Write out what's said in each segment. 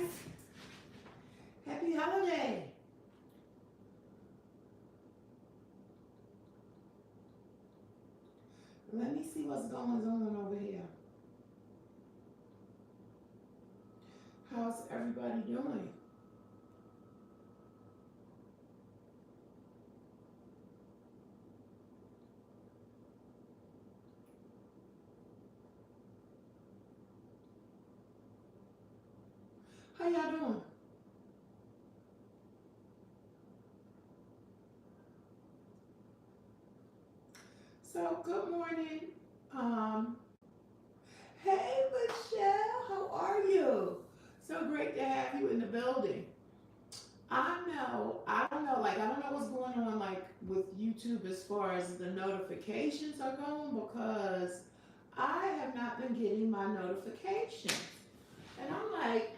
guys. Happy holiday. Let me see what's going on over here. How's everybody doing? How y'all doing? So, good morning. Um, hey, Michelle, how are you? So great to have you in the building. I don't know, like, I don't know what's going on, like, with YouTube as far as the notifications are going because I have not been getting my notifications. And I'm like,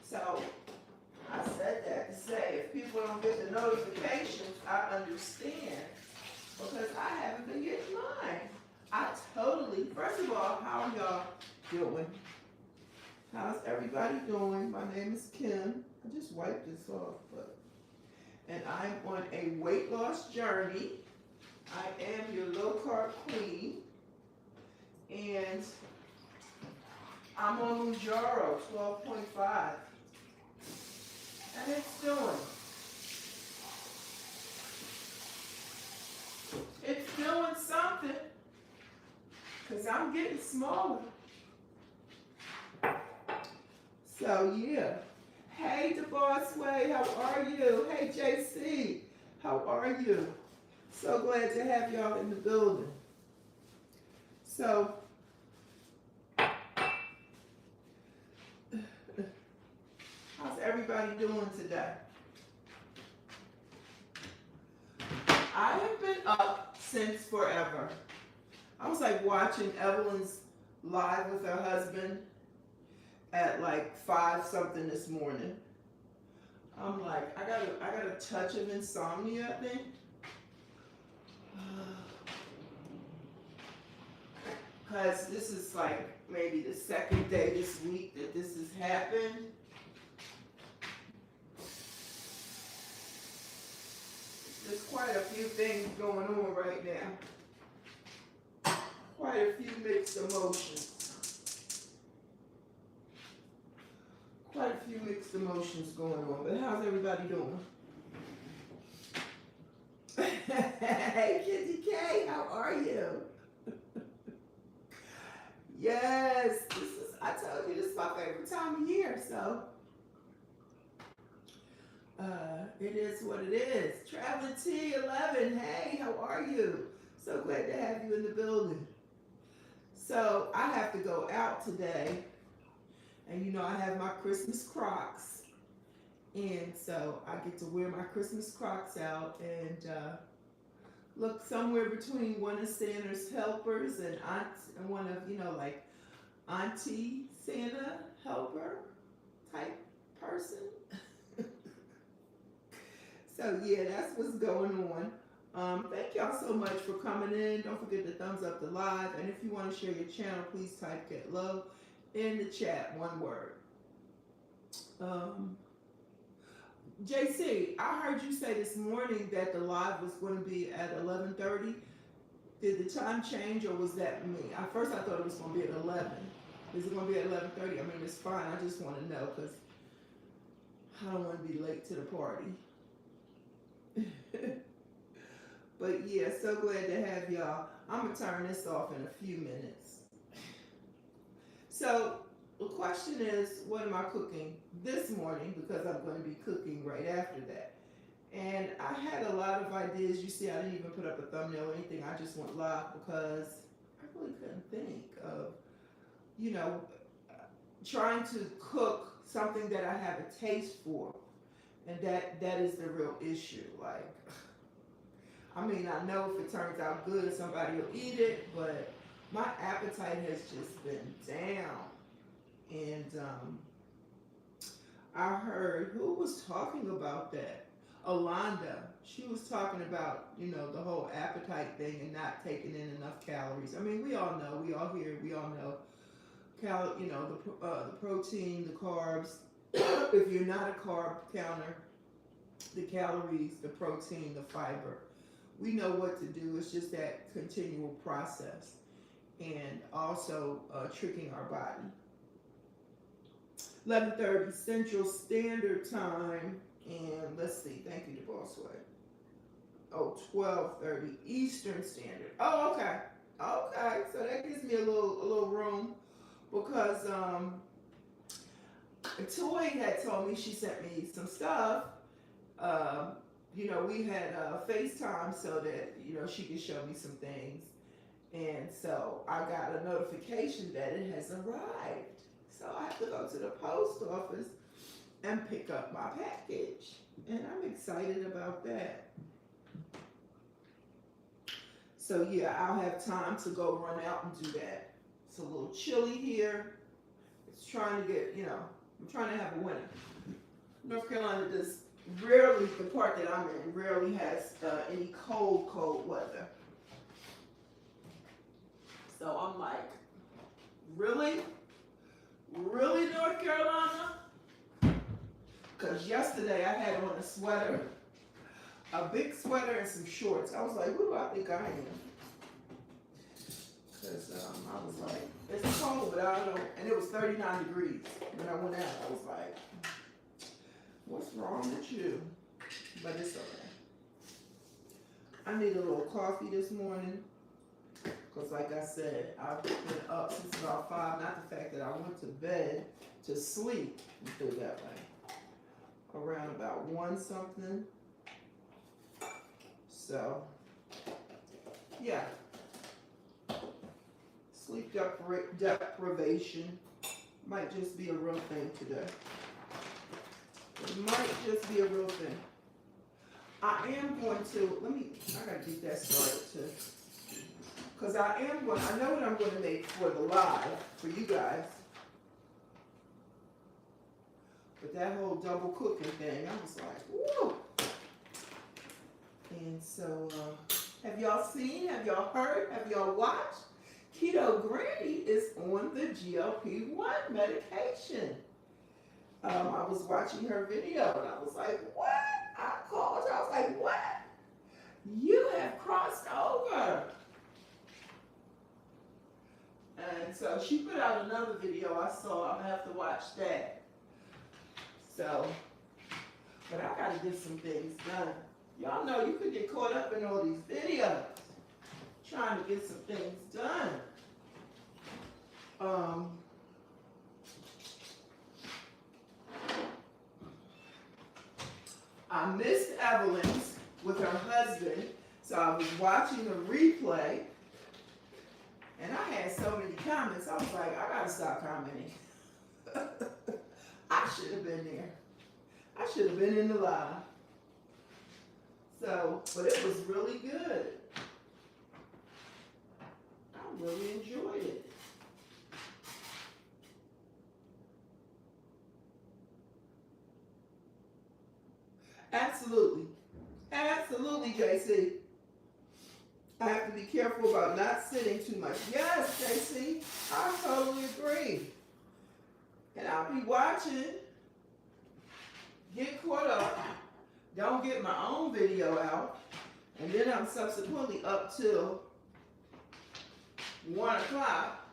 so I said that to say if people don't get the notifications, I understand because I haven't been getting mine. First of all, how are y'all doing? How's everybody doing? My name is Kim. I just wiped this off, and I'm on a weight loss journey. I am your low carb queen, and I'm on mounjaro 12.5, and it's doing something, because I'm getting smaller. So yeah. Hey, the Boss Way, how are you? Hey, JC, how are you? So glad to have y'all in the building. So, how's everybody doing today? I have been up since forever. I was like watching Evelyn's live with her husband at like 5 something this morning. I'm like, I got a touch of insomnia, I think. Because this is like maybe the second day this week that this has happened. There's quite a few things going on right now. Quite a few mixed emotions. Quite a few mixed emotions going on, but how's everybody doing? Hey, Kitty K, how are you? Yes, I told you this is my favorite time of year, so it is what it is. Traveling T11, hey, how are you? So glad to have you in the building. So I have to go out today. And you know I have my Christmas Crocs, and so I get to wear my Christmas Crocs out and look somewhere between one of Santa's helpers and one of, you know, like Auntie Santa helper type person. So yeah, that's what's going on. Thank y'all so much for coming in. Don't forget to thumbs up the live, and if you want to share your channel, please type "get low" in the chat, one word. JC, I heard you say this morning that the live was going to be at 11:30. Did the time change, or was that me? At first I thought it was going to be at 11. Is it going to be at 11:30? I mean, it's fine. I just want to know because I don't want to be late to the party. But yeah, so glad to have y'all. I'm going to turn this off in a few minutes. So the question is, what am I cooking this morning? Because I'm going to be cooking right after that. And I had a lot of ideas. You see, I didn't even put up a thumbnail or anything. I just went live because I really couldn't think of, you know, trying to cook something that I have a taste for. And that is the real issue. Like, I mean, I know if it turns out good, somebody will eat it, but my appetite has just been down. And I heard, who was talking about that? Alonda. She was talking about, you know, the whole appetite thing and not taking in enough calories. I mean, we all know, we all hear, we all know the protein, the carbs. If you're not a carb counter, the calories, the protein, the fiber. We know what to do. It's just that continual process, and also tricking our body. 11:30 Central Standard Time, and let's see. Thank you to Bossway. Oh, 12:30 Eastern Standard. Oh, okay. Okay, so that gives me a little room, because Toy had told me, she sent me some stuff. We had FaceTime so that she could show me some things, and so I got a notification that it has arrived. So I have to go to the post office and pick up my package, and I'm excited about that. So yeah, I'll have time to go run out and do that. It's a little chilly here. It's trying to get, I'm trying to have a winter. North Carolina does rarely, the part that I'm in, rarely has any cold weather. So I'm like, really? Really, North Carolina? Because yesterday I had on a sweater, a big sweater and some shorts. I was like, who do I think I am? Because I was like, it's cold, but I don't, and it was 39 degrees when I went out. I was like, what's wrong with you? But it's okay. I need a little coffee this morning, because like I said, I've been up since about 5, not the fact that I went to bed to sleep, let's do it that way, around about 1 something. So, yeah. Sleep deprivation might just be a real thing today. It might just be a real thing. I am going to, I gotta get that started too. Because I know what I'm going to make for the live, for you guys. But that whole double cooking thing, I was like, woo! And so, have y'all seen, have y'all heard, have y'all watched? Keto Granny is on the GLP-1 medication. I was watching her video and I was like, what? I called her, I was like, what? You have crossed over. And so she put out another video I saw. I'm gonna have to watch that. So, but I gotta get some things done. Y'all know you could get caught up in all these videos, trying to get some things done. I missed Evelyn's with her husband, so I was watching the replay, and I had so many comments. I was like, I gotta stop commenting. I should have been there. I should have been in the live. So, but it was really good. I really enjoyed it. Absolutely. Absolutely, JC. I have to be careful about not sitting too much. Yes, JC, I totally agree. And I'll be watching, get caught up, don't get my own video out, and then I'm subsequently up till 1 o'clock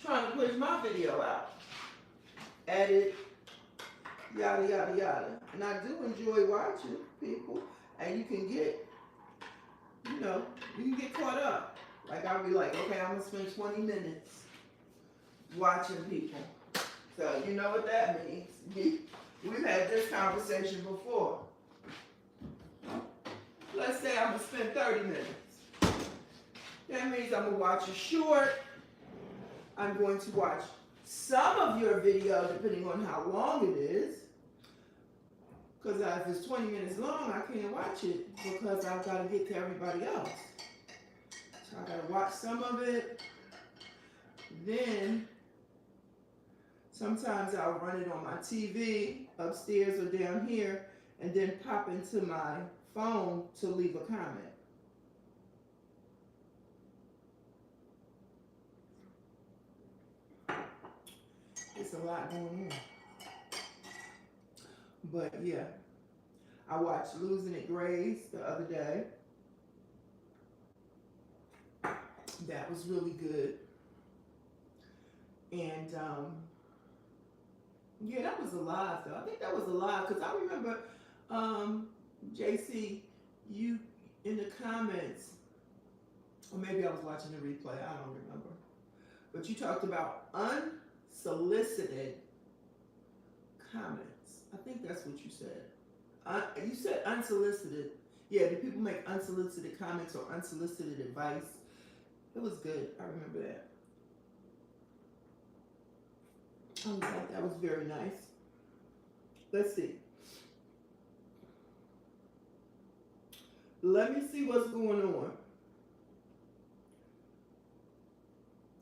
trying to push my video out. Edit, yada, yada, yada. And I do enjoy watching people, and you can get, you can get caught up. Like I'll be like, okay, I'm gonna spend 20 minutes watching people. So you know what that means. We've had this conversation before. Let's say I'm gonna spend 30 minutes. That means I'm gonna watch a short. I'm going to watch some of your video, depending on how long it is. Because if it's 20 minutes long, I can't watch it because I've got to get to everybody else. So I got to watch some of it. Then sometimes I'll run it on my TV upstairs or down here and then pop into my phone to leave a comment. a lot going on. But yeah, I watched Losing It Grace the other day. That was really good. And yeah, that was a live though. I think that was a live because I remember JC, you in the comments, or maybe I was watching the replay, I don't remember. But you talked about unsolicited comments. I think that's what you said. You said unsolicited. Yeah, do people make unsolicited comments or unsolicited advice? It was good. I remember that. I thought that was very nice. Let's see. Let me see what's going on.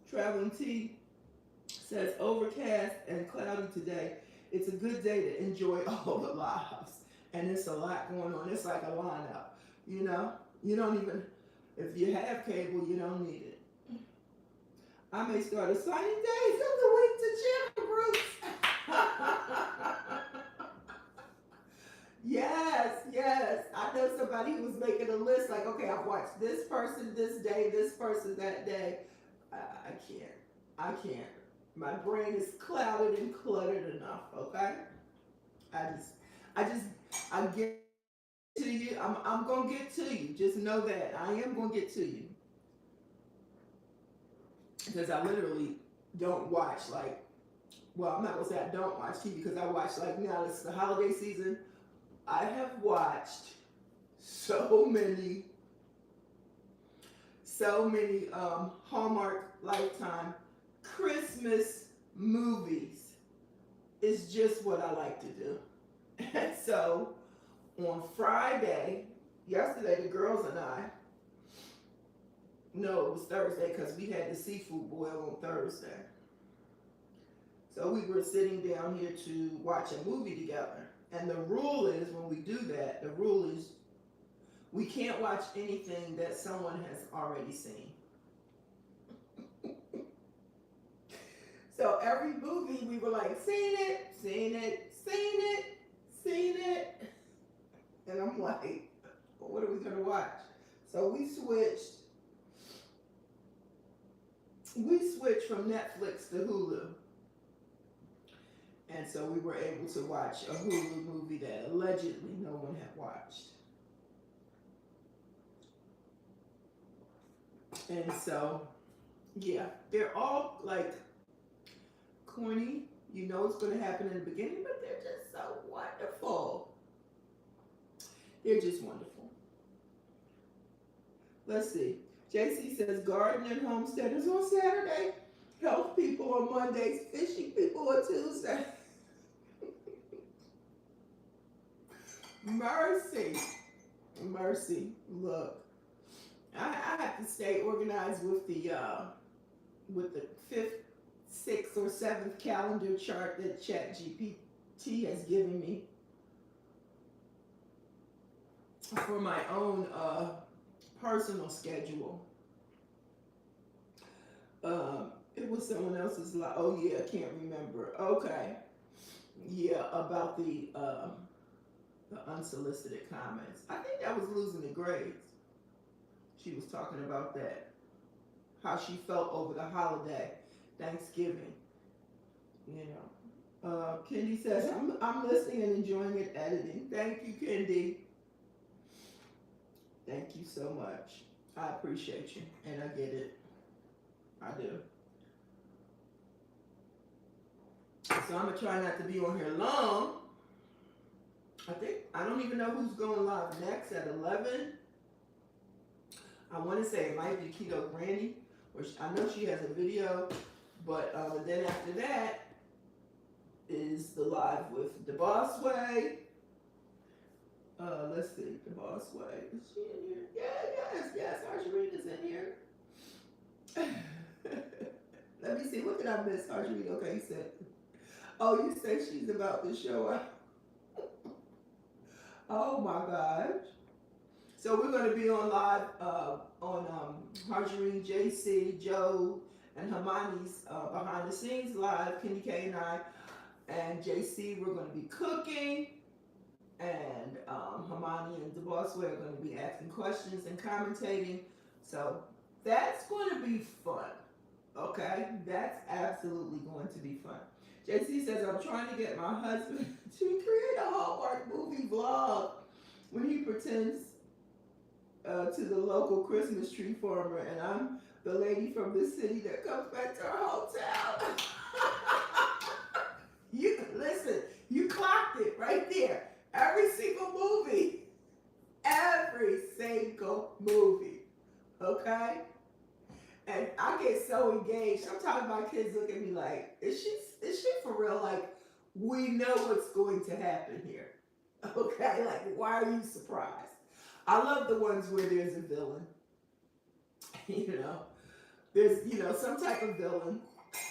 Traveling T says overcast and cloudy today. It's a good day to enjoy all the lives. And it's a lot going on. It's like a lineup. You know? You don't even, if you have cable, you don't need it. I may start assigning days of the week to channel groups. Yes. I know somebody who was making a list like, okay, I've watched this person this day, this person that day. I can't. My brain is clouded and cluttered enough, okay? I get to you. I'm going to get to you. Just know that. I am going to get to you. Because I literally don't watch I'm not going to say I don't watch TV because I watch now it's the holiday season. I have watched so many Hallmark Lifetime Christmas movies. It's just what I like to do. And so on Friday, yesterday, the girls and I, no, it was Thursday because we had the seafood boil on Thursday. So we were sitting down here to watch a movie together. And the rule is when we do that, the rule is we can't watch anything that someone has already seen. So every movie we were like, seen it. And I'm like, well, what are we going to watch? So we switched from Netflix to Hulu. And so we were able to watch a Hulu movie that allegedly no one had watched. And so, yeah, they're all corny. You know it's going to happen in the beginning, but they're just so wonderful. They're just wonderful. Let's see. JC says garden and homesteaders on Saturday, health people on Mondays, fishing people on Tuesday. Mercy. Look, I have to stay organized with the 5th, 6th, or 7th calendar chart that ChatGPT has given me for my own personal schedule. It was someone else's oh yeah, I can't remember. Okay. Yeah, about the unsolicited comments. I think that was Losing the Grades. She was talking about that. How she felt over the holiday, Thanksgiving. You know. Kendi says, I'm listening and enjoying it editing. Thank you, Kendi. Thank you so much. I appreciate you, and I get it. I do. So I'm going to try not to be on here long. I don't even know who's going live next at 11. I want to say it might be Keto Granny, which I know she has a video, but then after that is the live with The Boss Way. Let's see, The Boss Way. Is she in here? Yes, Archerina's in here. Let me see, what did I miss, Archerina? Okay, you said, you said she's about to show up. Oh my gosh. So we're going to be on live on Marjorie, JC, Joe, and Hermione's behind the scenes live. Kenny K and JC, we're going to be cooking, and Hermione and the Boss Way are going to be asking questions and commentating. So that's going to be fun. Okay, that's absolutely going to be fun. JC says, I'm trying to get my husband to create a Hallmark movie vlog when he pretends to the local Christmas tree farmer, and I'm the lady from the city that comes back to our hotel. You listen, you clocked it right there. Every single movie. Okay? And I get so engaged. Sometimes my kids look at me like, is she for real? Like, we know what's going to happen here. Okay? Like, why are you surprised? I love the ones where there's a villain. There's, some type of villain.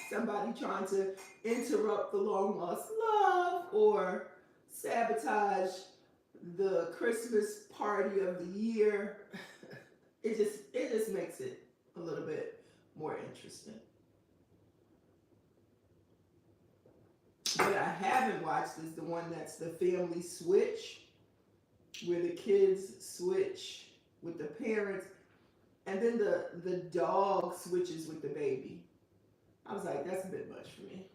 Somebody trying to interrupt the long lost love or sabotage the Christmas party of the year. It just makes it a little bit more interesting. What I haven't watched is the one that's the family switch, where the kids switch with the parents, and then the dog switches with the baby. I was like, that's a bit much for me.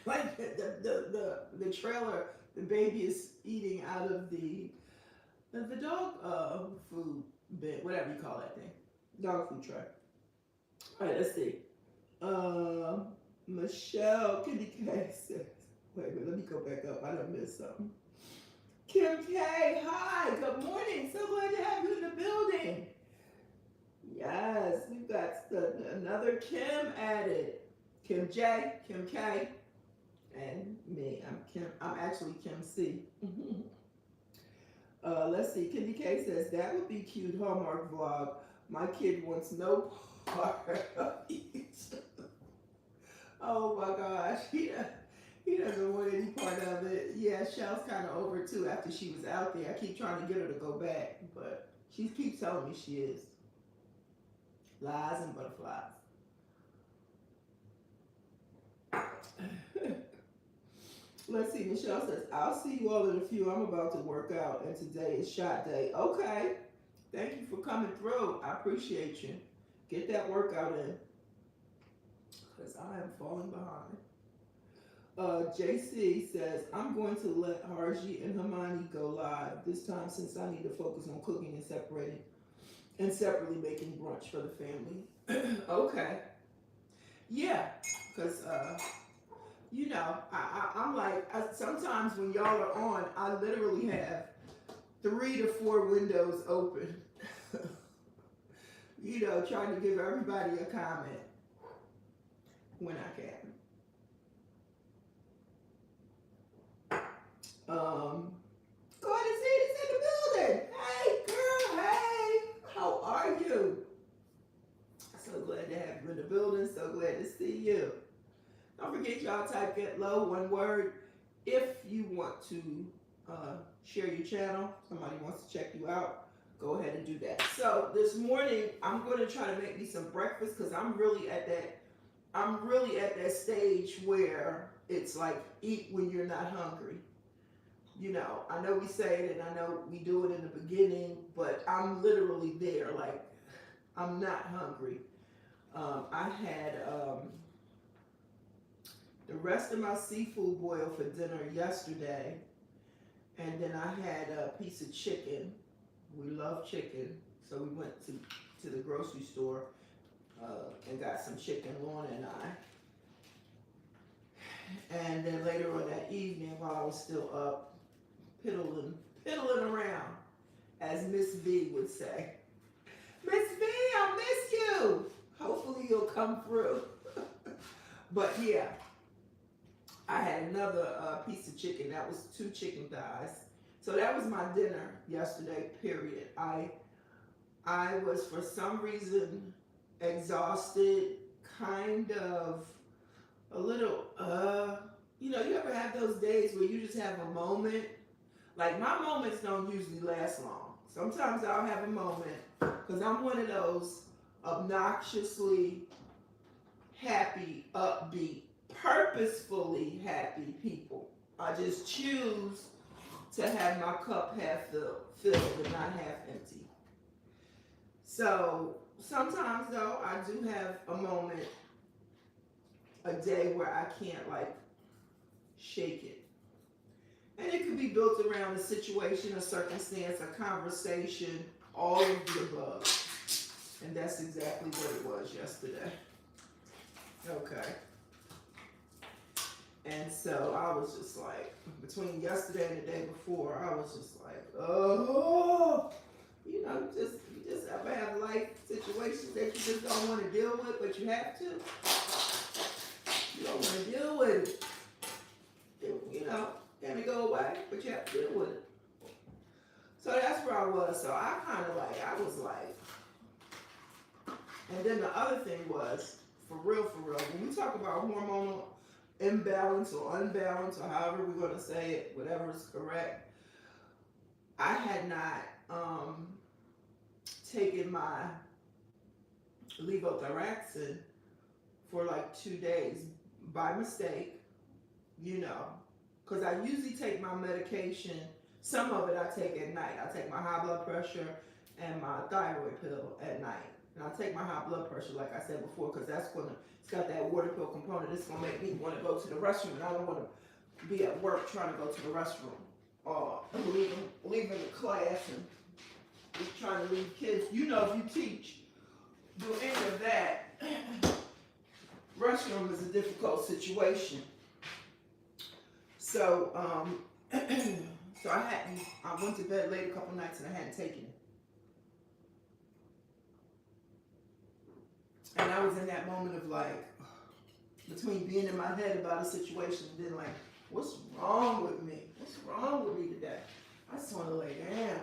Like the trailer, the baby is eating out of the dog food bin, whatever you call that thing, dog food tray. All right, let's see. Michelle Kitty K says, wait, let me go back up. I done missed something. Kim K, hi, good morning. So glad to have you in the building. Yes, we've got another Kim added. Kim J, Kim K, and me. I'm actually Kim C. Let's see. Kenny K says, that would be cute Hallmark vlog. My kid wants no part of it. Oh my gosh. He doesn't want any part of it. Yeah, Shell's kind of over too after she was out there. I keep trying to get her to go back, but she keeps telling me she is. Lies and butterflies. Let's see, Michelle says, I'll see you all in a few. I'm about to work out, and today is shot day. Okay. Thank you for coming through. I appreciate you. Get that workout in, because I am falling behind. JC says, I'm going to let Harji and Hermione go live this time, since I need to focus on cooking and separately making brunch for the family. Okay. Yeah, because I'm like, sometimes when y'all are on, I literally have 3 to 4 windows open. Trying to give everybody a comment when I can. Go ahead and see this in the building. Hey, girl, hey, how are you? So glad to have you in the building. So glad to see you. Don't forget, y'all, type get low, one word, if you want to share your channel. Somebody wants to check you out. Go ahead and do that. So this morning, I'm going to try to make me some breakfast, because I'm really at that stage where it's like, eat when you're not hungry. I know we say it and I know we do it in the beginning, but I'm literally there. Like, I'm not hungry. I had the rest of my seafood boil for dinner yesterday, and then I had a piece of chicken. We love chicken, so we went to the grocery store and got some chicken, Lorna and I. And then later on that evening, while I was still up, piddling around, as Miss V would say. Miss V, I miss you. Hopefully you'll come through. But yeah, I had another piece of chicken. That was 2 chicken thighs. So that was my dinner yesterday, period. I was, for some reason, exhausted, kind of a little, you ever have those days where you just have a moment? Like, my moments don't usually last long. Sometimes I'll have a moment, because I'm one of those obnoxiously happy, upbeat, purposefully happy people. I just choose to have my cup half filled and not half empty. So sometimes though, I do have a moment, a day where I can't like shake it. And it could be built around a situation, a circumstance, a conversation, all of the above. And that's exactly what it was yesterday. Okay. And so I was just like, between yesterday and the day before, I was just like, oh, you know, you just ever have life situations that you just don't want to deal with, but you have to. You don't want to deal with it. You know, can it go away, but you have to deal with it. So that's where I was. So I kind of like, I was like, and then the other thing was, for real, when we talk about hormonal imbalance or unbalance, or however we're going to say it, whatever is correct, I had not taken my levothyroxine for like 2 days by mistake, you know, because I usually take my medication, some of it I take at night. I take my high blood pressure and my thyroid pill at night. And I take my high blood pressure, like I said before, because that's going to, it's got that water pill component. It's going to make me want to go to the restroom, and I don't want to be at work trying to go to the restroom, or leaving the class and just trying to leave kids. You know, if you teach, do any of that, restroom is a difficult situation. So, so I went to bed late a couple nights and I hadn't taken it. And I was in that moment of like, between being in my head about a situation and then like, what's wrong with me? What's wrong with me today? I just want to lay down.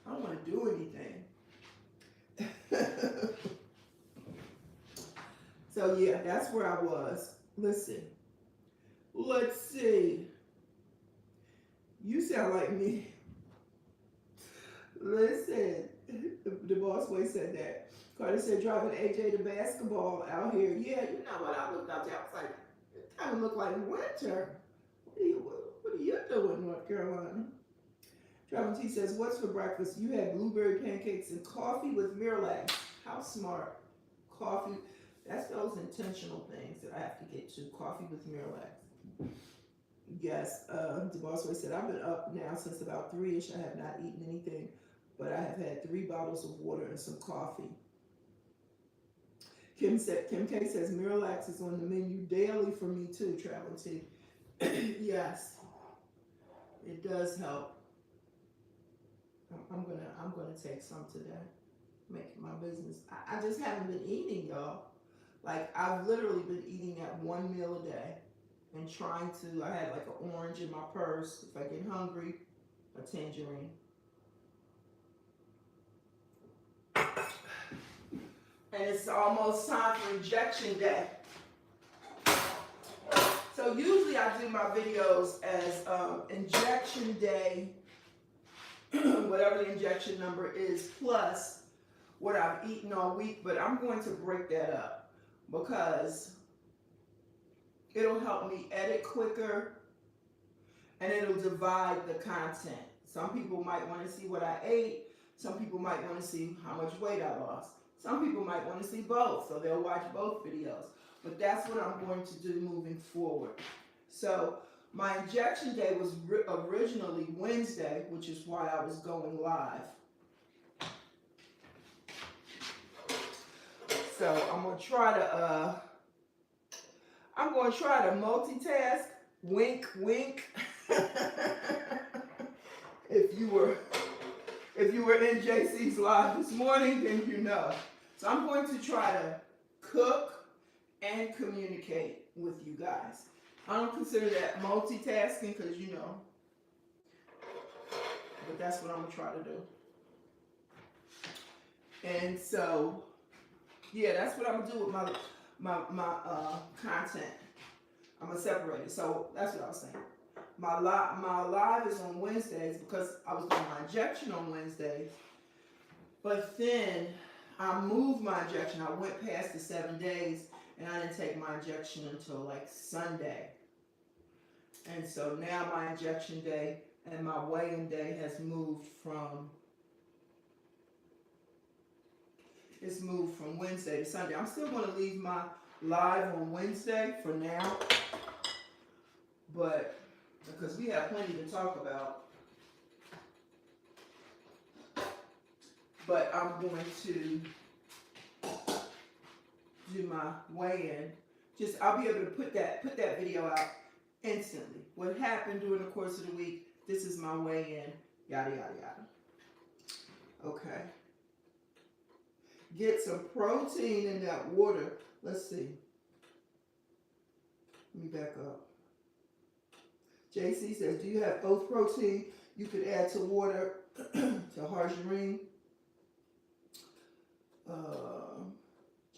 I don't want to do anything. So yeah, that's where I was. Listen, let's see. You sound like me. Listen, the boss way said that. Carter said driving AJ to basketball out here. Yeah, you know what? I looked out there. I was like, it kind of looked like winter. What are you doing, North Carolina? Travel T says, what's for breakfast? You had blueberry pancakes and coffee with Miralax. How smart. Coffee. That's those intentional things that I have to get to. Coffee with Miralax. Yes, the boss way said, I've been up now since about 3-ish. I have not eaten anything, but I have had 3 bottles of water and some coffee. Kim K says, Miralax is on the menu daily for me too, Travel T. Yes, it does help. I'm gonna take some today. Make it my business. I just haven't been eating, y'all. Like, I've literally been eating at 1 meal a day and trying to, I had like an orange in my purse. If I get hungry, a tangerine. And it's almost time for injection day. So usually I do my videos as injection day, whatever the injection number is, plus what I've eaten all week, but I'm going to break that up because it'll help me edit quicker and it'll divide the content. Some people might want to see what I ate. Some people might want to see how much weight I lost. Some people might want to see both, so they'll watch both videos. But that's what I'm going to do moving forward. So my injection day was originally Wednesday, which is why I was going live. So I'm going to try to multitask. Wink, wink. If you were in JC's live this morning, then you know. So I'm going to try to cook and communicate with you guys. I don't consider that multitasking because, you know, but that's what I'm going to try to do. And so, yeah, that's what I'm going to do with my content. I'm going to separate it. So that's what I was saying. My live is on Wednesdays because I was doing my injection on Wednesdays. But then I moved my injection. I went past the 7 days and I didn't take my injection until like Sunday. And so now my injection day and my weigh-in day has moved from, it's moved from Wednesday to Sunday. I'm still going to leave my live on Wednesday for now, but because we have plenty to talk about. But I'm going to do my weigh-in. Just, I'll be able to put that video out instantly. What happened during the course of the week, this is my weigh-in, yada, yada, yada. Okay. Get some protein in that water. Let's see. Let me back up. JC says, do you have oat protein you could add to water to margarine?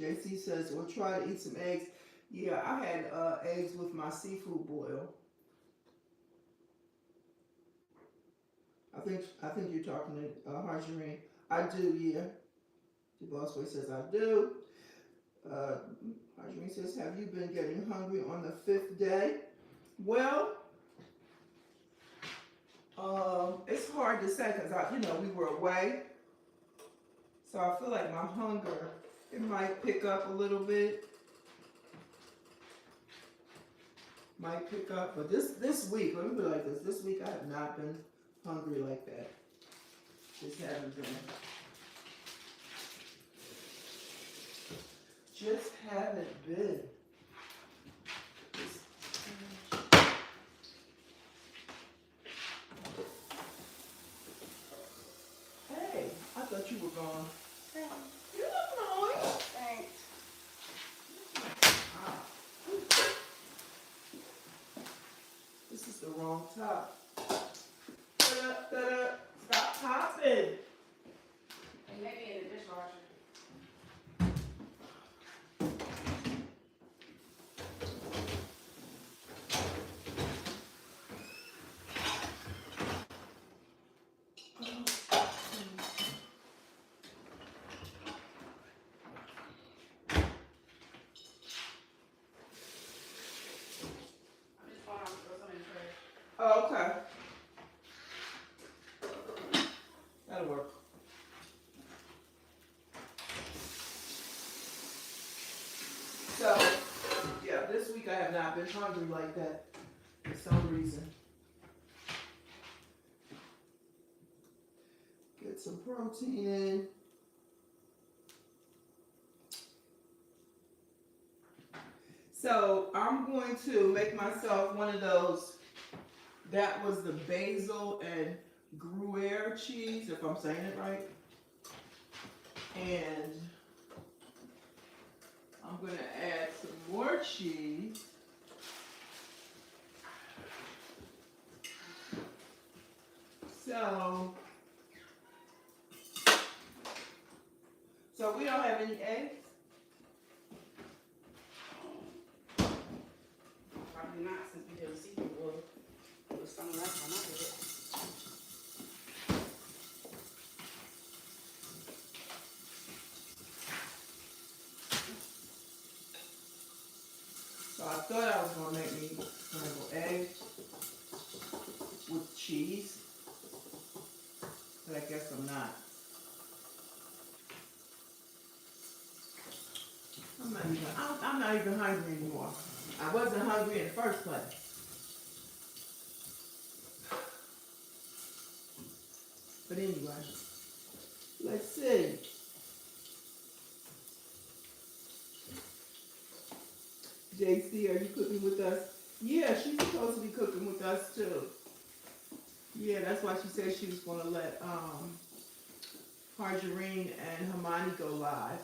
JC says, well, try to eat some eggs. Yeah, I had eggs with my seafood boil. I think you're talking to margarine. I do, yeah. The boss boy says I do. Margarine says, have you been getting hungry on the 5th day? Well, it's hard to say because we were away. So I feel like my hunger, it might pick up a little bit. Might pick up, but this week, let me put it like this. This week I have not been hungry like that. Just haven't been. Just haven't been. Hey, I thought you were gone. You look nice. Thanks. This is the wrong top. Da-da-da-da. Stop popping. And maybe in the dishwasher. Oh, okay. That'll work. So, yeah, this week I have not been hungry like that for some reason. Get some protein in. So, I'm going to make myself one of those. That was the basil and Gruyere cheese, if I'm saying it right. And I'm going to add some more cheese. So we don't have any eggs? Probably not, since we did a seafood boil. It was some last time I did it. So I thought I was going to make me scrambled eggs with cheese, but I guess I'm not. I'm not even hungry anymore. I wasn't hungry in the first place. But anyway, let's see. JC, are you cooking with us? Yeah, she's supposed to be cooking with us too. Yeah, that's why she said she was going to let Margarine and Hermione go live.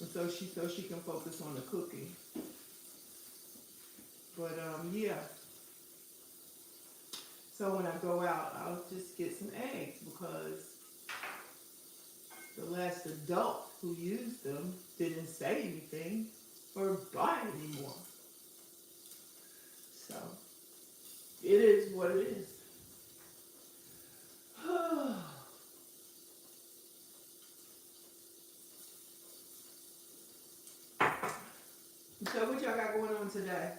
And so she can focus on the cooking. But yeah. So when I go out, I'll just get some eggs because the last adult who used them didn't say anything or buy anymore. So it is what it is. So what y'all got going on today?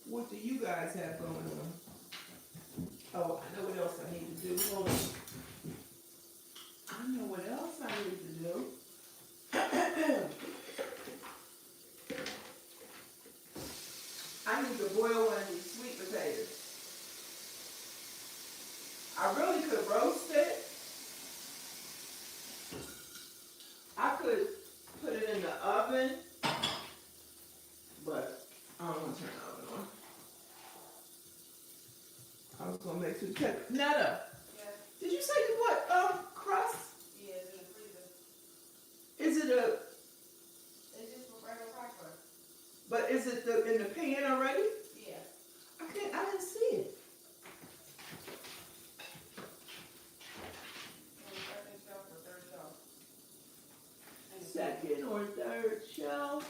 What do you guys have going on? Oh, I know what else I need to do. Hold on. I know what else I need to do. I need to boil one of these sweet potatoes. I really could roast it. I could put it in the oven, but I don't want to turn the oven on. I was gonna make sweet potato. Netta, Yeah. did you say you put crust? Yeah, it's in the freezer. Is it a? It's just for regular pie crust. But is it in the pan already? Yeah. I didn't see it. Second shelf or third shelf. Second or third shelf.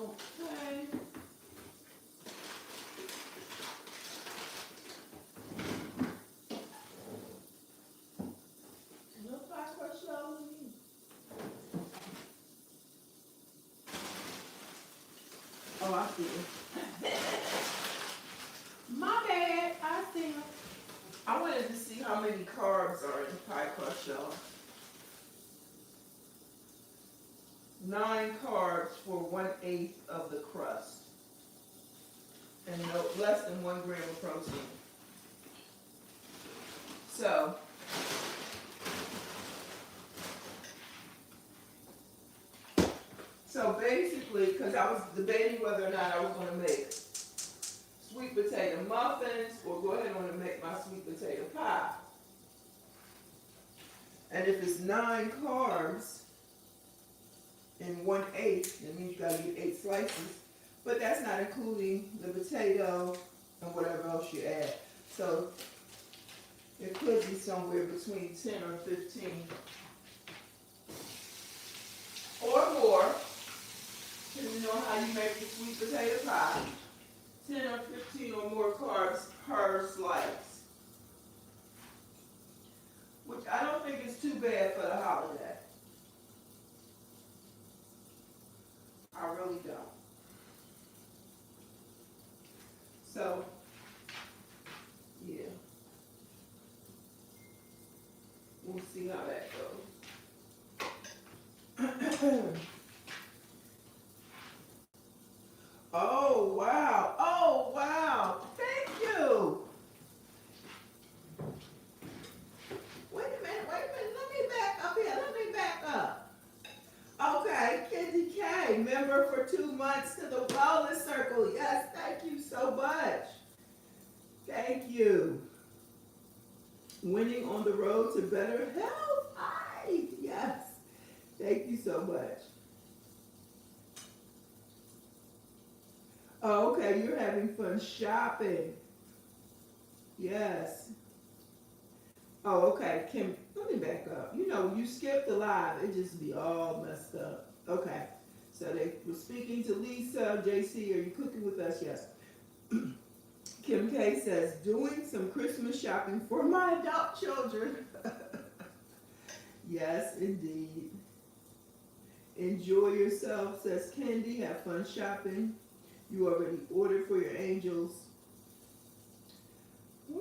Okay. No pie crust shelf in here. Oh, I see it. My bad. I see it. I wanted to see how many carbs are in the pie crust shelf. 9 carbs for 1/8 of the crust. And no less than 1 gram of protein. So basically, because I was debating whether or not I was going to make sweet potato muffins or go ahead on and make my sweet potato pie. And if it's 9 carbs in 1/8, that means you got to get 8 slices. But that's not including the potato and whatever else you add. So it could be somewhere between 10 or 15 or more, depending on how you make your sweet potato pie. 10 or 15 or more carbs per slice, which I don't think is too bad for the holiday. I really don't. So, yeah. We'll see how that goes. Oh, wow. Oh, wow. Thank you. Wait a minute. Let me back up here. Let me back up. Okay, Kenzie K, member for 2 months to the Wellness Circle. Yes, thank you so much. Thank you. Winning on the road to better health. Hi. Yes. Thank you so much. Oh, okay, you're having fun shopping. Yes. Oh, okay, Kim, let me back up. You know, when you skip the live, it just be all messed up. Okay, so they were speaking to Lisa. JC, are you cooking with us? Yes. Kim K says, doing some Christmas shopping for my adult children. Yes, indeed. Enjoy yourself, says Candy. Have fun shopping. You already ordered for your angels. I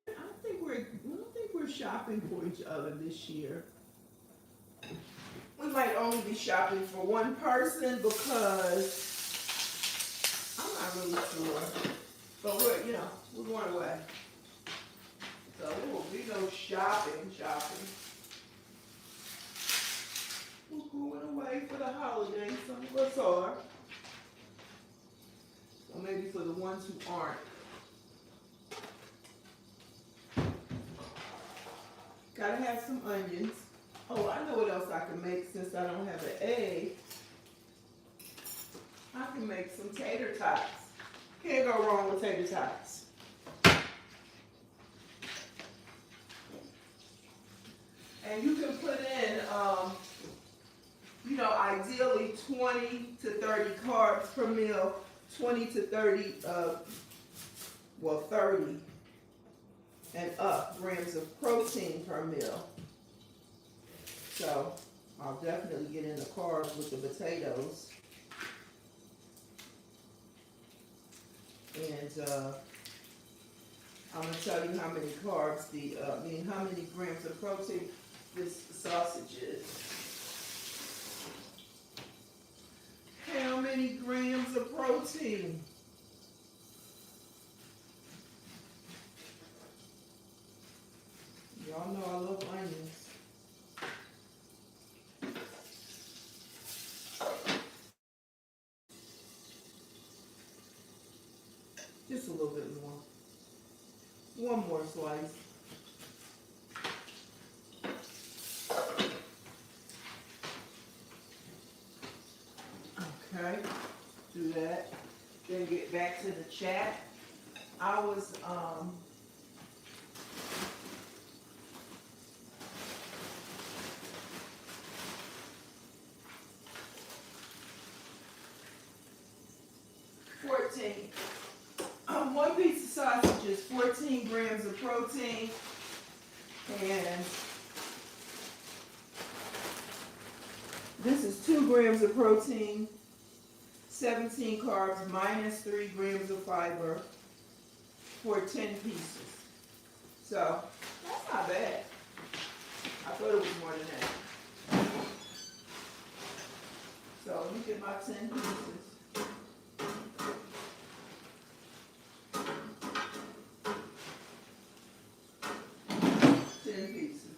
don't think we're shopping for each other this year. We might only be shopping for one person because I'm not really sure. But we're going away. So there will be no shopping. We're going away for the holidays. Some of us are. So maybe for the ones who aren't. Gotta have some onions. Oh, I know what else I can make since I don't have an egg. I can make some tater tots. Can't go wrong with tater tots. And you can put in, ideally 20 to 30 carbs per meal, 20 to 30, 30 and up grams of protein per meal. So I'll definitely get in the carbs with the potatoes. And I'm gonna tell you how many carbs how many grams of protein this sausage is. How many grams of protein? Y'all know I love onions. Just a little bit more. One more slice. Okay, do that. Then get back to the chat. I was 14. One piece of sausage is 14 grams of protein, and this is 2 grams of protein, 17 carbs, minus 3 grams of fiber for 10 pieces. So that's not bad. I thought it was more than that. So let me get my 10 pieces. 10 pieces.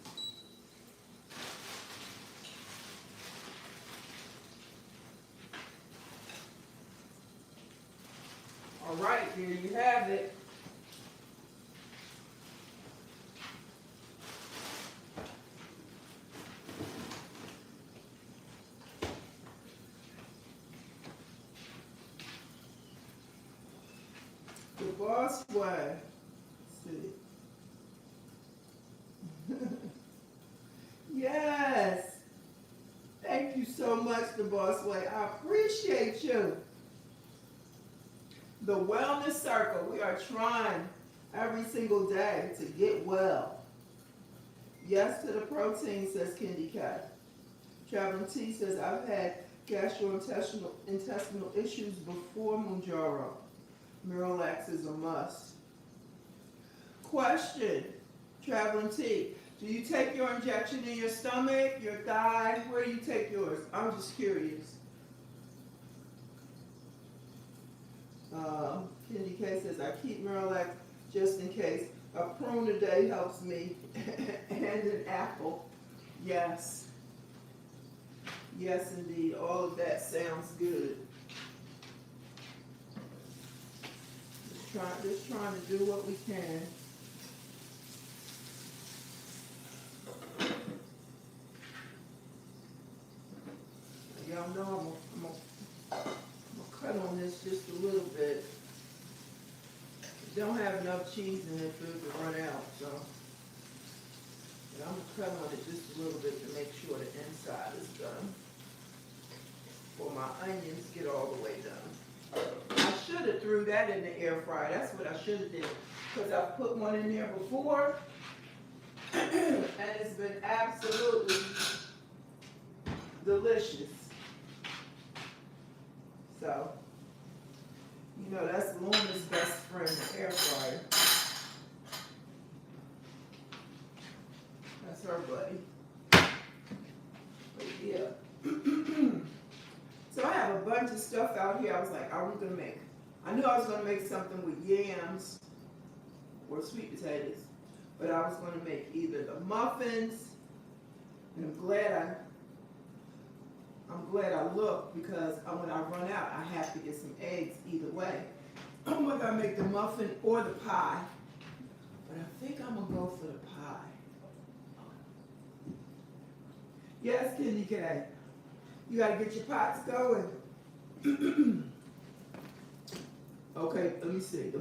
All right, here you have it. The boss way. Let's see. Yes. Thank you so much, the boss way. I appreciate you. The wellness circle. We are trying every single day to get well. Yes to the protein, says Candy Cat. Traveling T says, I've had gastrointestinal issues before mounjaro. Miralax is a must. Question, Traveling T, do you take your injection in your stomach, your thigh? Where do you take yours? I'm just curious. Candy K says, I keep Miralax just in case. A prune a day helps me. And an apple. Yes. Yes, indeed. All of that sounds good. Just trying to do what we can. Y'all know I'm gonna cut on this just a little bit. Don't have enough cheese in it for it to run out, so but I'm gonna cut on it just a little bit to make sure the inside is done. Before my onions get all the way done. I should have threw that in the air fryer. That's what I should have did. Because I've put one in there before. And it's been absolutely delicious. So, you know, that's Luna's best friend, the air fryer. That's her buddy. But yeah. So I have a bunch of stuff out here. I was like, I knew I was going to make something with yams or sweet potatoes. But I was going to make either the muffins, and I'm glad I looked, because when I run out, I have to get some eggs either way. I'm going to make the muffin or the pie. But I think I'm going to go for the pie. Yes, Kenny K. You got to get your pots going. Okay, let me see.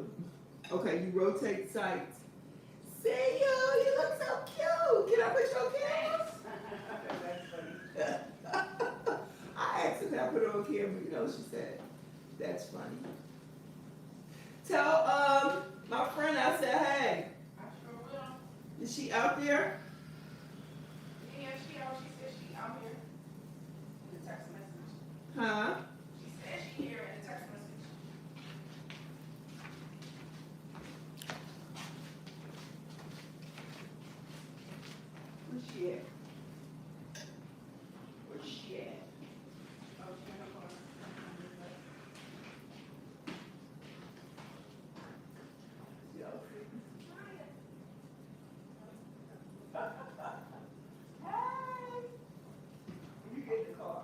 Okay, you rotate sides. See you, you look so cute. Can I put you on camera? I asked her, can I put her on camera? You know, she said, that's funny. Tell my friend I said, hey. I sure will. Is she out there? Yeah, she out. She said she out here. she at? Where's she at? Oh, she in her car. Yo, hey, you get the car.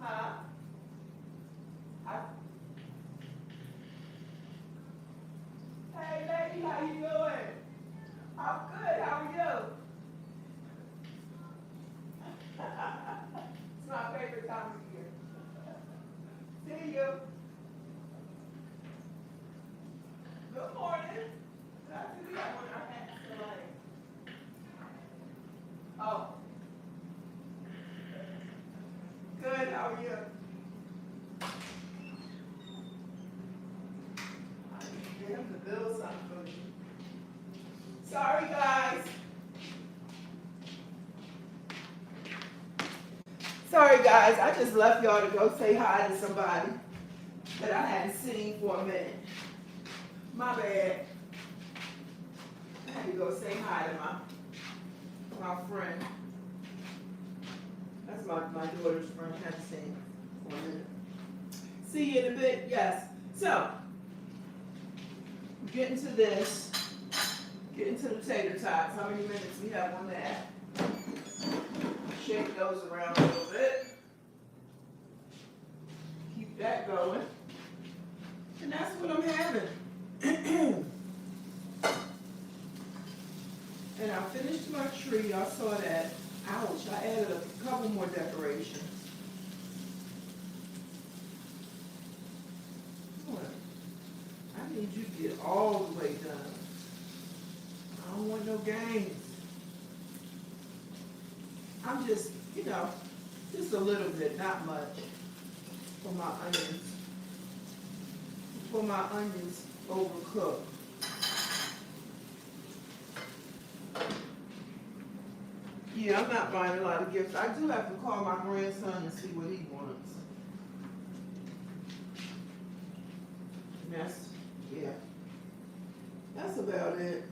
Huh? Hey, lady, how you doing? I'm good. How are you? It's my favorite time of year. See you. Good morning. Did I see that one? I had somebody. Oh. Good. How are you? I need to get him to build something for me. Sorry, guys. Sorry, guys. I just left y'all to go say hi to somebody that I hadn't seen for a minute. My bad. I had to go say hi to my friend. That's my daughter's friend. I haven't seen for a minute. See you in a bit. Yes. So, getting to this. Getting to the tater tots. How many minutes we have on that? Shake those around a little bit. Keep that going. And that's what I'm having. And I finished my tree. Y'all saw that. Ouch. I added a couple more decorations. I need you to get all the way done. I don't want no games. I'm just, just a little bit, not much, for my onions. For my onions overcooked. Yeah, I'm not buying a lot of gifts. I do have to call my grandson and see what he wants. And that's, yeah. That's about it.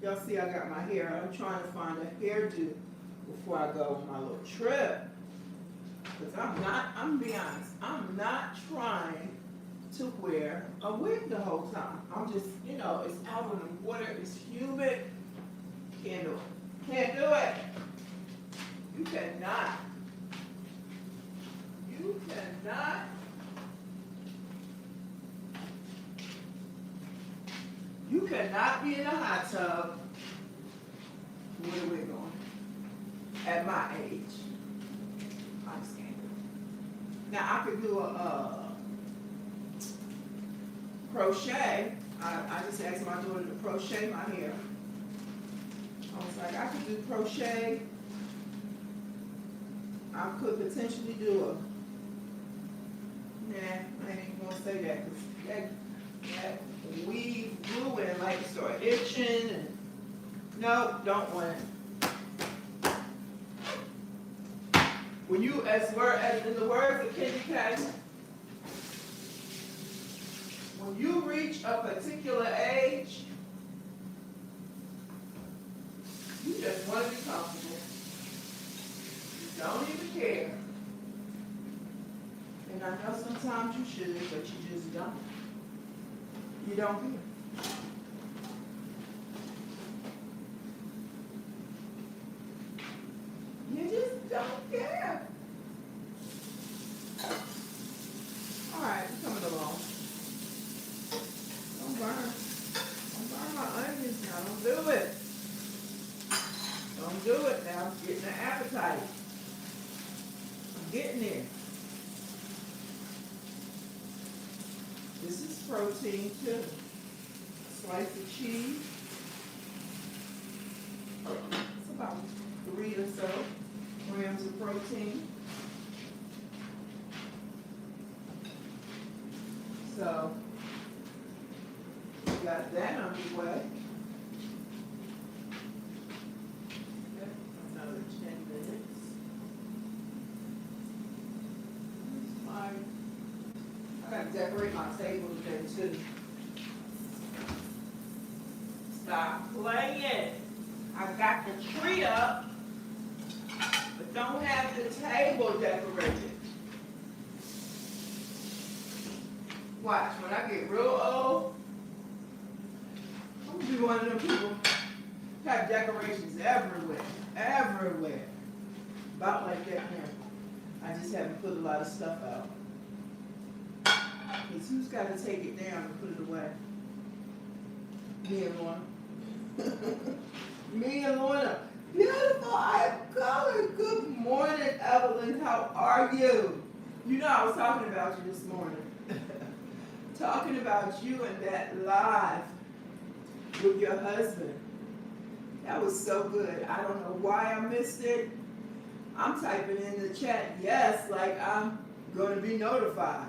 Y'all see I got my hair. I'm trying to find a hairdo before I go on my little trip. Because I'm being honest, I'm not trying to wear a wig the whole time. I'm just, it's out in the water, it's humid. Can't do it. Can't do it. You cannot. You cannot. You cannot be in a hot tub with a wig on at my age. I just can't do it. Now I could do a crochet. I just asked my daughter to crochet my hair. I was like, I could do crochet. I could potentially do I ain't even gonna say that because that weave glue and like start itching and no, don't want it. When you, as in the words of Kenny K, when you reach a particular age, you just want to be comfortable. You don't even care. And I know sometimes you should, but you just don't. You don't care. You just don't care. All right, we're coming along. Don't burn. Don't burn my onions now. Don't do it. Don't do it now. I'm getting an appetite. I'm getting there. This is protein too. A slice of cheese. It's about 3 or so grams of protein. So, we got that underway. Another 10 minutes. gotta decorate my table today too. Stop playing. I got the tree up, but don't have the table decorated. Watch, when I get real old, I'm gonna be one of them people who have decorations everywhere, everywhere. About like that now. I just haven't put a lot of stuff out. Because who's got to take it down and put it away? Me and Lorna. Me and Lorna. Beautiful, I am colored. Good morning, Evelyn. How are you? You know I was talking about you this morning. Talking about you and that live with your husband. That was so good. I don't know why I missed it. I'm typing in the chat, yes, like I'm going to be notified.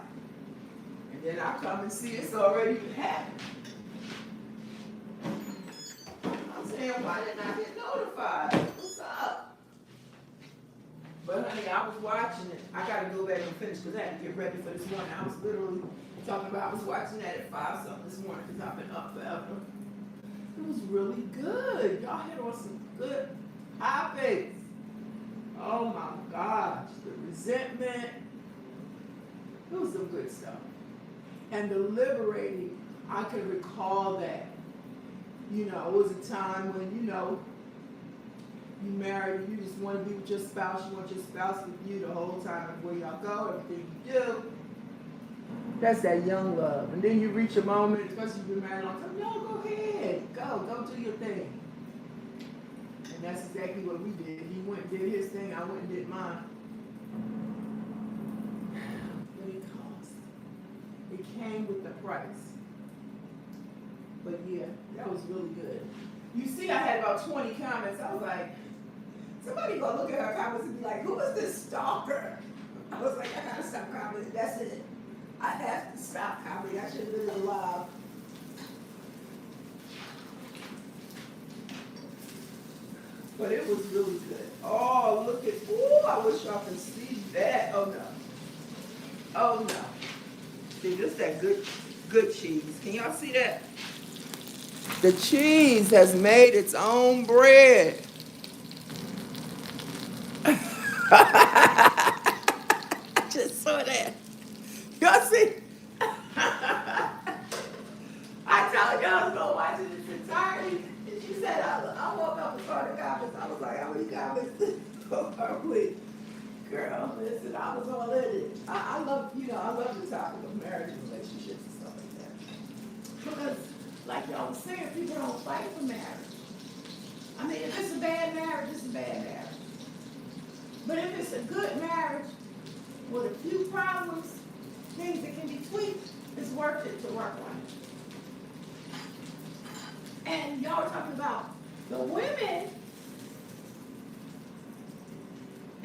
And then I come and see it's already happened. I'm saying, why didn't I get notified? What's up? But honey, I was watching it. I got to go back and finish because I had to get ready for this morning. I was literally talking about, I was watching that at 5 something this morning because I've been up forever. It was really good. Y'all hit on some good topics. Oh my gosh, the resentment. It was some good stuff. And the liberating, I can recall that. You know, it was a time when, you know, you married and you just want to be with your spouse. You want your spouse with you the whole time where y'all go, everything you do. That's that young love. And then you reach a moment, especially if you've been married a long time, no, go ahead. Go do your thing. And that's exactly what we did. He went and did his thing, I went and did mine. But it cost. It came with the price. But yeah, that was really good. You see, I had about 20 comments. I was like, somebody go look at her comments and be like, who is this stalker? I was like, I gotta stop commenting. That's it. I have to stop commenting. I should have been alive. But it was really good. Oh, look at, ooh, I wish y'all could see that. Oh no. Oh no. See, this is that good cheese. Can y'all see that? The cheese has made its own bread. I just saw that. Y'all see? I told y'all I was going to watch it in its entirety. And she said, I woke up and saw the comments. I was like, how many comments? Please. Girl, listen, I was all in it. I love, you know, I love the topic of marriage and relationships and stuff like that. Because, like y'all was saying, people don't fight for marriage. I mean, if it's a bad marriage, it's a bad marriage. But if it's a good marriage with a few problems, things that can be tweaked, it's worth it to work on it. And y'all were talking about the women.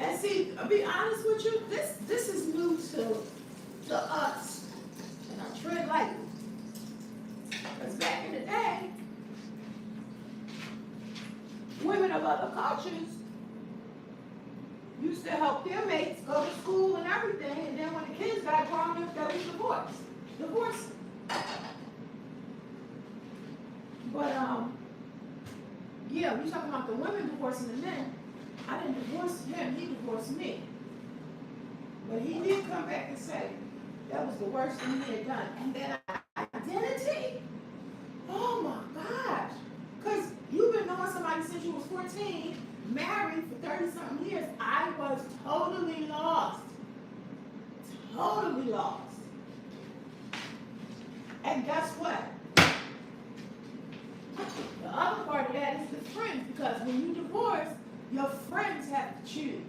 And see, I'll be honest with you, this is new to us. And I tread lightly. Because back in the day, women of other cultures used to help their mates go to school and everything, and then when the kids got grown up, that was divorce. But yeah, we talking about the women divorcing the men. I didn't divorce him, he divorced me. But he did come back and say that was the worst thing he had done. And then identity? Oh my gosh. Because you've been knowing somebody since you was 14, married for 30-something years. I was totally lost. Totally lost. And guess what? The other part of that is the friends, because when you divorce, your friends have to choose.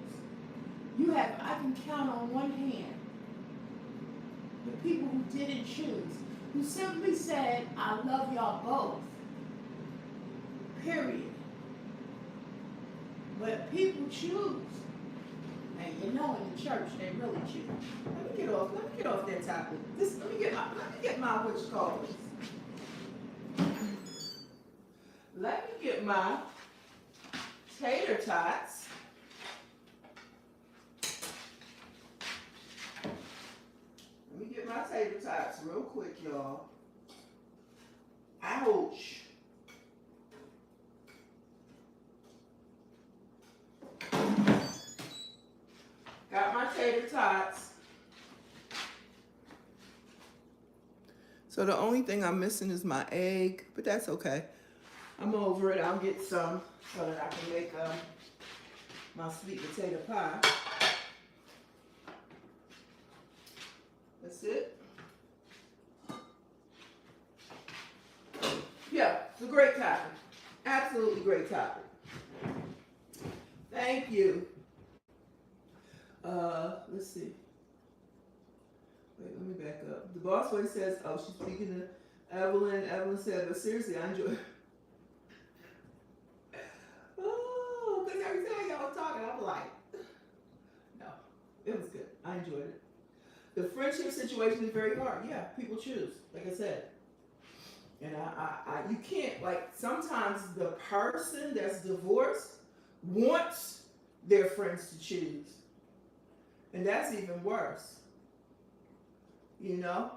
I can count on one hand the people who didn't choose, who simply said, I love y'all both. Period. But people choose. And you know in the church they really choose. Let me get off that topic. Let me get my what you call this. Let me get my tater tots. Let me get my tater tater tots real quick, y'all. Ouch. Got my tater tots. So the only thing I'm missing is my egg, but that's okay. I'm over it. I'll get some so that I can make my sweet potato pie. That's it. Yeah, it's a great topic. Absolutely great topic. Thank you. Let's see. Wait, let me back up. The boss lady says, oh, she's speaking to Evelyn. Evelyn said, but seriously, I enjoy it. Oh, because every time y'all was talking, I'm like, no, it was good. I enjoyed it. The friendship situation is very hard. Yeah, people choose, like I said. And you can't, like, sometimes the person that's divorced wants their friends to choose. And that's even worse. You know?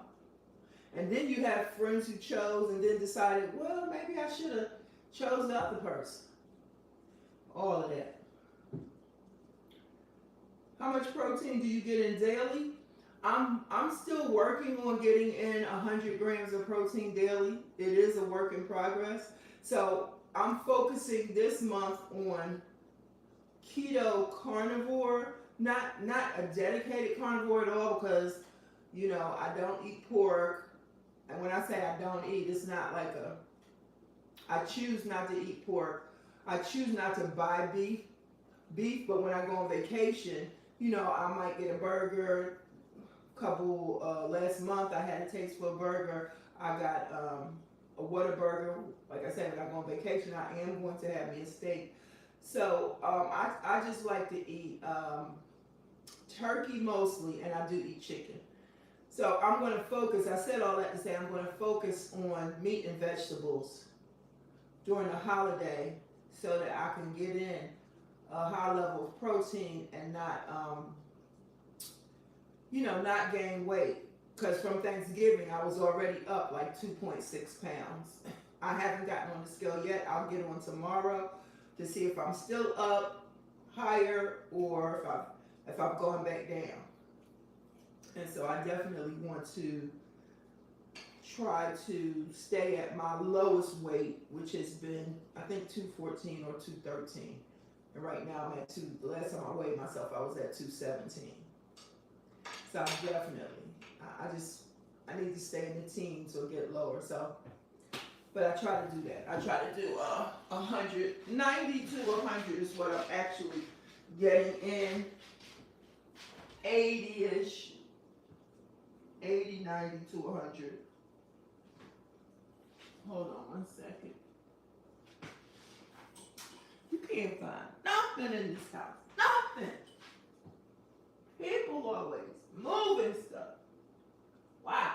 And then you have friends who chose and then decided, well, maybe I should have chose the other person. All of that. How much protein do you get in daily? I'm still working on getting in 100 grams of protein daily. It is a work in progress. So I'm focusing this month on keto carnivore, not a dedicated carnivore at all, because, you know, I don't eat pork. And when I say I don't eat, it's not like I choose not to eat pork. I choose not to buy beef, but when I go on vacation, you know, I might get a burger. Last month I had a taste for a burger. I got a Whataburger. Like I said, when I go on vacation, I am going to have me a steak. So I just like to eat turkey mostly, and I do eat chicken. So I'm going to focus, I said all that to say I'm going to focus on meat and vegetables during the holiday so that I can get in a high level of protein and not, not gain weight. Because from Thanksgiving, I was already up like 2.6 pounds. I haven't gotten on the scale yet. I'll get on tomorrow to see if I'm still up higher or if I'm going back down. And so I definitely want to try to stay at my lowest weight, which has been, I think, 214 or 213. And right now I'm at the last time I weighed myself, I was at 217. So I'm definitely, I need to stay in the teens or get lower. So, but I try to do that. I try to do 100, 90 to 100 is what I'm actually getting in. 80-ish. 80, 90 to 100. Hold on one second. You can't find nothing in this house. Nothing. People always moving stuff. Wow.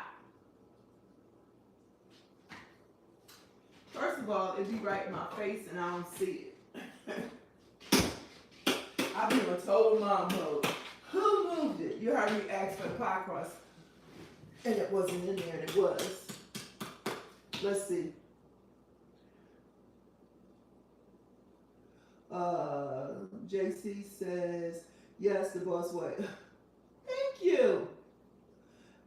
First of all, it'd be right in my face and I don't see it. I've been a total mom mode. Who moved it? You heard me ask for the pie crust. And it wasn't in there, and it was. Let's see. JC says, yes, the boss way. Thank you.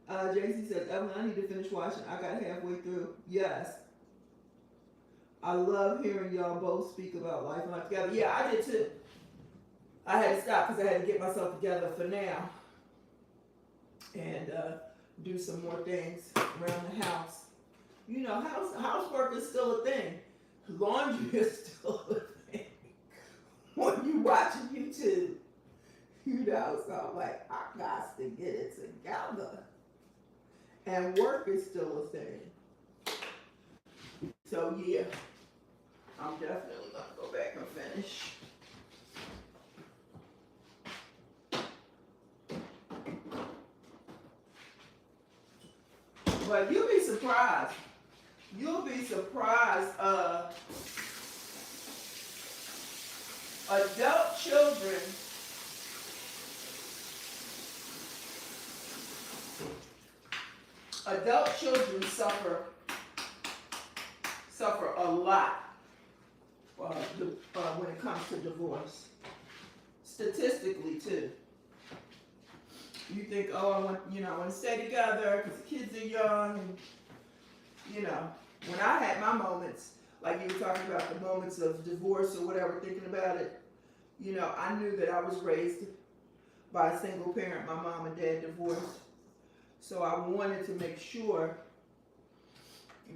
JC says, Evelyn, I need to finish watching. I got halfway through. Yes. I love hearing y'all both speak about life and life together. Yeah, I did too. I had to stop because I had to get myself together for now. And, do some more things around the house. You know, housework is still a thing. Laundry is still a thing. When you watching YouTube, you know, so I'm like, I got to get it together. And work is still a thing. So yeah, I'm definitely gonna go back and finish. But you'll be surprised. You'll be surprised. Adult children adult children suffer a lot when it comes to divorce. Statistically, too. You think, oh, I want to stay together because the kids are young, and when I had my moments, like you were talking about the moments of divorce or whatever, thinking about it, I knew that I was raised by a single parent. My mom and dad divorced. So I wanted to make sure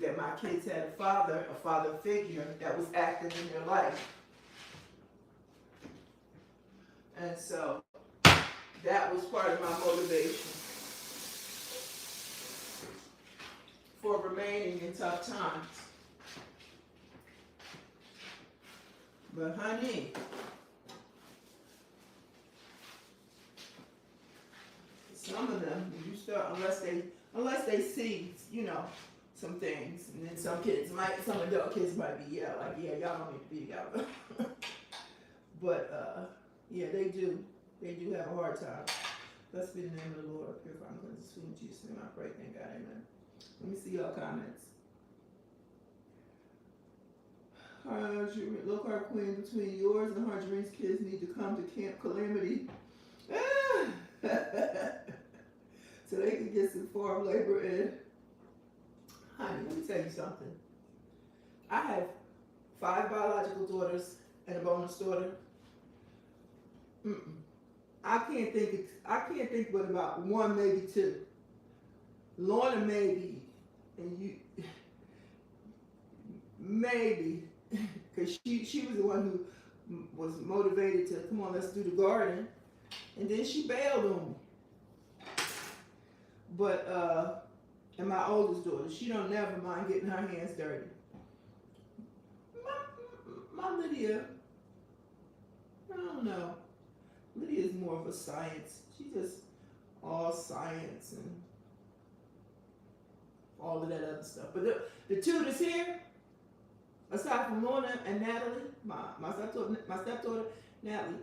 that my kids had a father figure that was active in their life. And so that was part of my motivation for remaining in tough times. But honey, some of them, when you start, unless they see, some things, and then some adult kids might be, y'all don't need to be together. But yeah, they do have a hard time. Blessed be the name of the Lord. Purify and cleanse the sweet in Jesus' name. I pray, thank God, amen. Let me see y'all comments. Low Carb Queen, between yours and Harjarine's kids need to come to Camp Calamity. So they can get some farm labor in. Honey, let me tell you something. I have 5 biological daughters and a bonus daughter. I can't think but about 1, maybe 2. Lorna maybe, and you maybe, because she was the one who was motivated to come on, let's do the garden, and then she bailed on me. But and my oldest daughter, she don't never mind getting her hands dirty. My Lydia, I don't know. Lydia is more of a science. She's just all science and all of that other stuff. But the two that's here, aside from Lorna and Natalie, my stepdaughter, Natalie,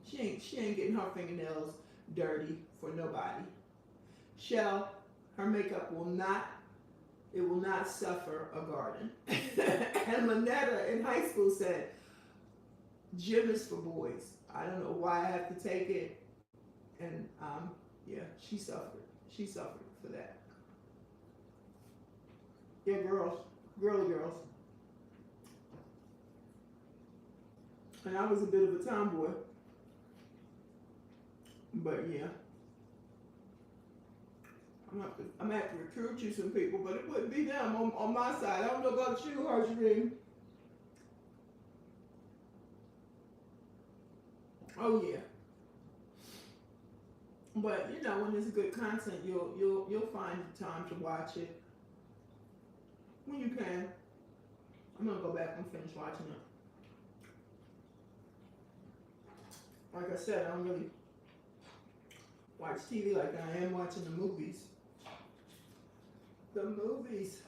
she ain't getting her fingernails dirty for nobody. Shell, her makeup will not suffer a garden. And Lynetta in high school said, gym is for boys. I don't know why I have to take it. And yeah, she suffered. She suffered for that. Yeah, girly girls. And I was a bit of a tomboy. But yeah. I'm gonna have to recruit you some people, but it wouldn't be them on my side. I don't know about you, Harjariene. Oh yeah. But when there's good content, you'll find time to watch it when you can. I'm gonna go back and finish watching it. Like I said, I don't really watch TV like I am watching the movies. The movies.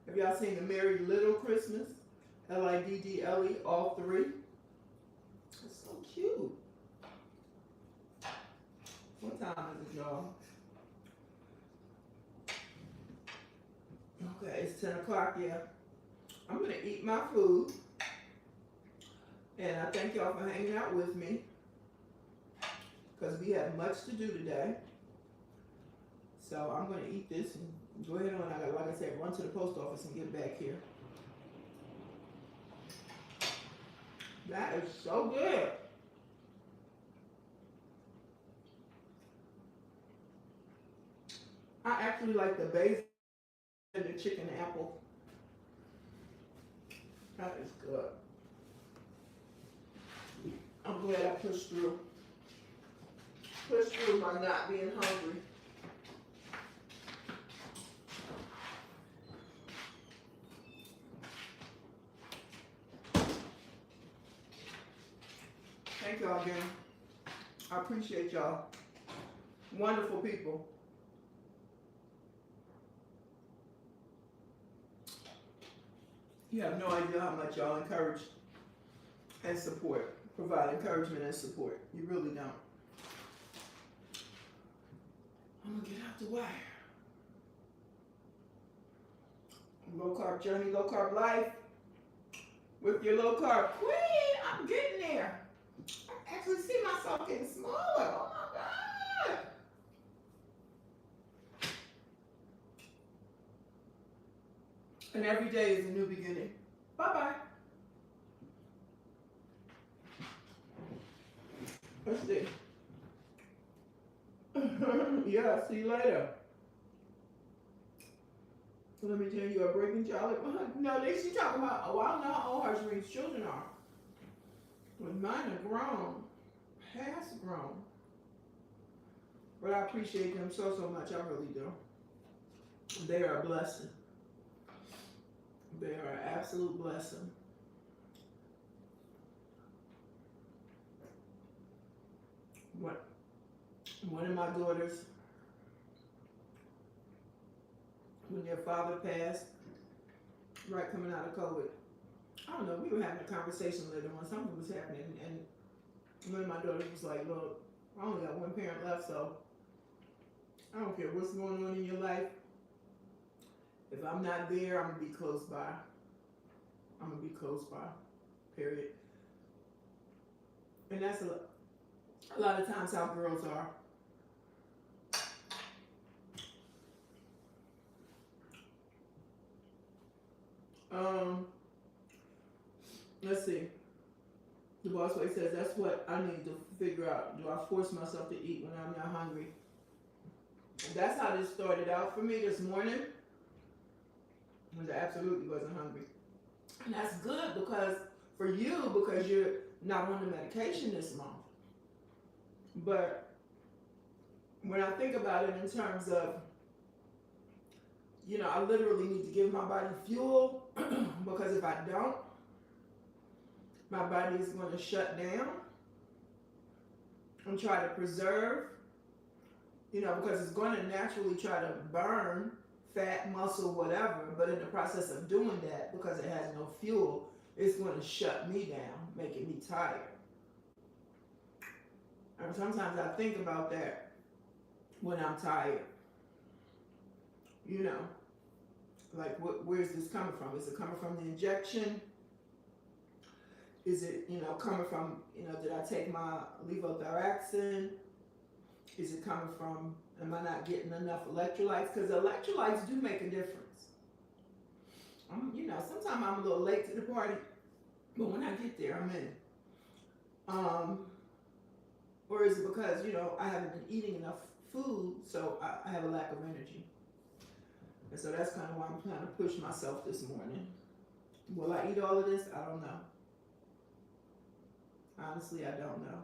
Have y'all seen the Merry Little Christmas? Liddle, all 3. It's so cute. What time is it, y'all? Okay, it's 10 o'clock, yeah. I'm going to eat my food. And I thank y'all for hanging out with me. Because we have much to do today. So I'm going to eat this and go ahead on. I got, like I said, run to the post office and get back here. That is so good. I actually like the basil and the chicken apple. That is good. I'm glad I pushed through. Pushed through by not being hungry. Thank y'all again. I appreciate y'all. Wonderful people. You have no idea how much y'all encourage and support. Provide encouragement and support. You really don't. I'm gonna get out the way. Low carb journey, low carb life with your low carb queen. I'm getting there. I actually see myself getting smaller. Oh my God. And every day is a new beginning. Bye-bye. Let's see. Yeah, see you later. So let me tell you, a breaking child. No, she's talking about, oh, I don't know how old Harshree's children are. But mine are grown, past grown. But I appreciate them so, so much. I really do. They are a blessing. They are an absolute blessing. One of my daughters, when their father passed, right coming out of COVID, I don't know, we were having a conversation later on, something was happening, and one of my daughters was like, look, I only got one parent left, so I don't care what's going on in your life. If I'm not there, I'm going to be close by. I'm going to be close by, period. And that's a lot of times how girls are. Let's see. The boss lady says, that's what I need to figure out. Do I force myself to eat when I'm not hungry? And that's how this started out for me this morning. I absolutely wasn't hungry. And that's good because for you, because you're not on the medication this month. But when I think about it in terms of, you know, I literally need to give my body fuel because if I don't, my body is going to shut down and try to preserve, you know, because it's going to naturally try to burn fat, muscle, whatever, but in the process of doing that, because it has no fuel, it's going to shut me down, making me tired. And sometimes I think about that when I'm tired. You know, like where's this coming from? Is it coming from the injection? Is it, you know, coming from, you know, did I take my levothyroxine? Is it coming from, am I not getting enough electrolytes? Because electrolytes do make a difference. You know, sometimes I'm a little late to the party, but when I get there, I'm in. Or is it because, you know, I haven't been eating enough food, so I have a lack of energy. And so that's kind of why I'm trying to push myself this morning. Will I eat all of this? I don't know. Honestly, I don't know.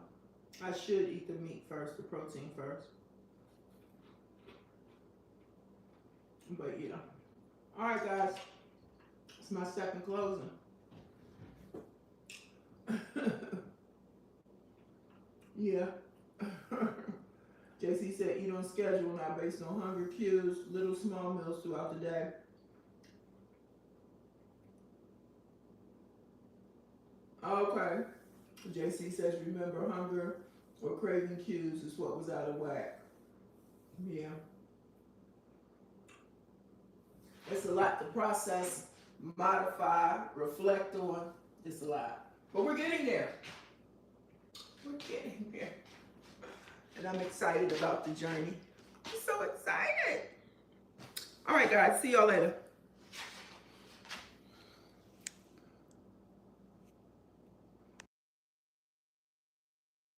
I should eat the meat first, the protein first. But yeah. All right, guys. It's my second closing. Yeah. JC said eat on schedule now based on hunger cues, little small meals throughout the day. Okay. JC says remember hunger or craving cues is what was out of whack. Yeah. It's a lot to process, modify, reflect on. It's a lot. But we're getting there. We're getting there. And I'm excited about the journey. I'm so excited. All right, guys. See y'all later.